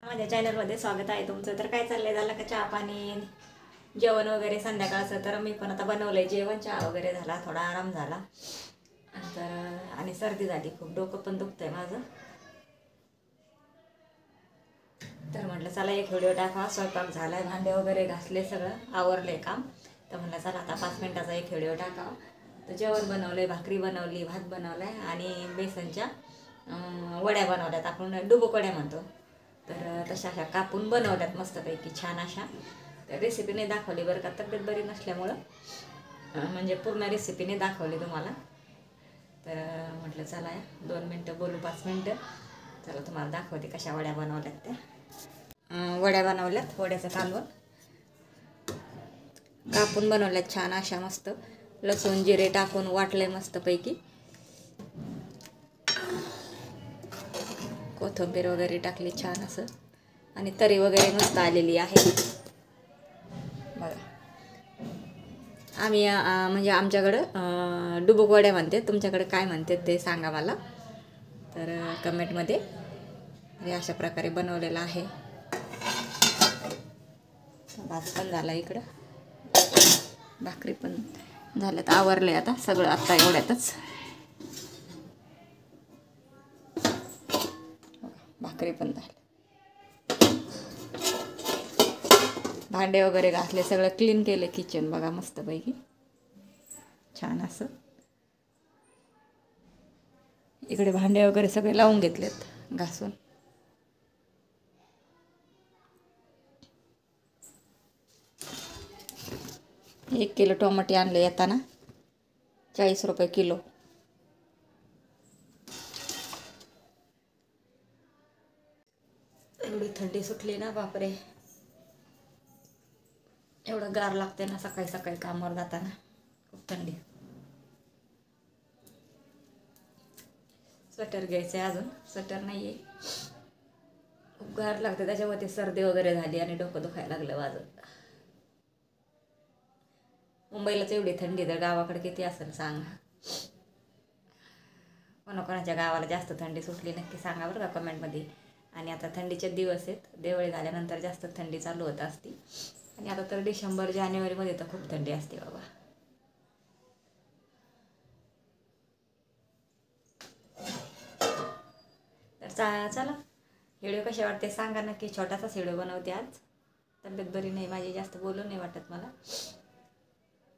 माझ्या चॅनलमध्ये स्वागत आहे तुमचं. तर काय चाललंय, झालं का चहा पाणी जेवण वगैरे संध्याकाळचं? तर मी पण आता बनवलंय जेवण, चहा वगैरे झाला, थोडा आराम झाला. तर आणि सर्दी झाली खूप, डोकं पण दुखतंय माझं. तर म्हटलं चला एक व्हिडिओ टाका. स्वयंपाक झालाय, भांडे वगैरे घासले, सगळं आवरले काम. तर म्हटलं चला आता 5 मिनिटाचा एक व्हिडिओ टाकावा. तर जेवण बनवलंय, भाकरी बनवली, भात बनवलाय आणि बेसनच्या वड्या बनवल्यात. आपण डुबुक वड्या म्हणतो. तर तशा अशा कापून बनवल्यात मस्तपैकी छान अशा. तर रेसिपीने दाखवली बरं का, तब्येत बरी नसल्यामुळं म्हणजे पूर्ण रेसिपीने दाखवली तुम्हाला. तर म्हटलं चला 2 मिनटं बोलू, 5 मिनटं. चला तुम्हाला दाखवते कशा वड्या बनवल्यात त्या. वड्या बनवल्यात, वड्याचं कालवण कापून बनवल्यात छान अशा मस्त. लसूण जिरे टाकून वाटले मस्तपैकी. कोथिंबीर वगैरे टाकली छान असं, आणि तरी वगैरे मस्त आलेली आहे बघा. आम्ही म्हणजे आमच्याकडं डुबुक वड्या म्हणते, तुमच्याकडे काय म्हणते ते सांगा मला तर कमेंटमध्ये. हे अशा प्रकारे बनवलेलं आहे. भात पण झाला, इकडं भाकरी पण झाल्यात, आवरले आता सगळं आता एवढ्यातच. भाकरी पण झाली, भांडे वगैरे घासले, सगळं क्लीन केले किचन बघा मस्तपैकी छान असं. इकडे भांडे वगैरे सगळे लावून घेतलेत घासून. एक किलो टोमॅटो आणले येताना, 40 रुपये किलो. एवढी थंडी सुटली ना बापरे, एवढं गार लागते ना सकाळी सकाळी कामावर जाताना, खूप थंडी. स्वेटर घ्यायचं आहे, अजून स्वेटर नाही आहे. खूप गार लागते, त्याच्यामध्ये सर्दी वगैरे झाली आणि डोकं दुखायला लागलं माझं. मुंबईलाच एवढी थंडी, तर गावाकडे किती असेल सांगा. कोणाकोणाच्या गावाला जास्त थंडी सुटली नक्की सांगा बरं का कमेंटमध्ये. आणि आता थंडीचे दिवस आहेत, दिवाळी झाल्यानंतर जास्त थंडी चालू होत असते. आणि आता तर डिसेंबर जानेवारीमध्ये तर खूप थंडी असते बाबा. तर चला व्हिडिओ कसे वाटते सांगा नक्की. छोटासाच व्हिडिओ बनवते आज, तब्येत बरी नाही माझी, जास्त बोलू नाही वाटत मला.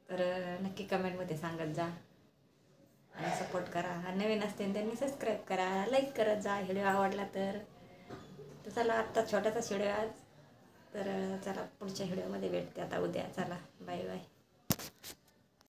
तर नक्की कमेंटमध्ये सांगत जा आणि सपोर्ट करा. नवीन असतील त्यांनी सबस्क्राईब करा, लाईक करत जा व्हिडिओ आवडला तर. चला आत्ता छोटासाच व्हिडिओ आज. तर चला पुढच्या व्हिडिओमध्ये भेटते आता उद्या. चला बाय बाय.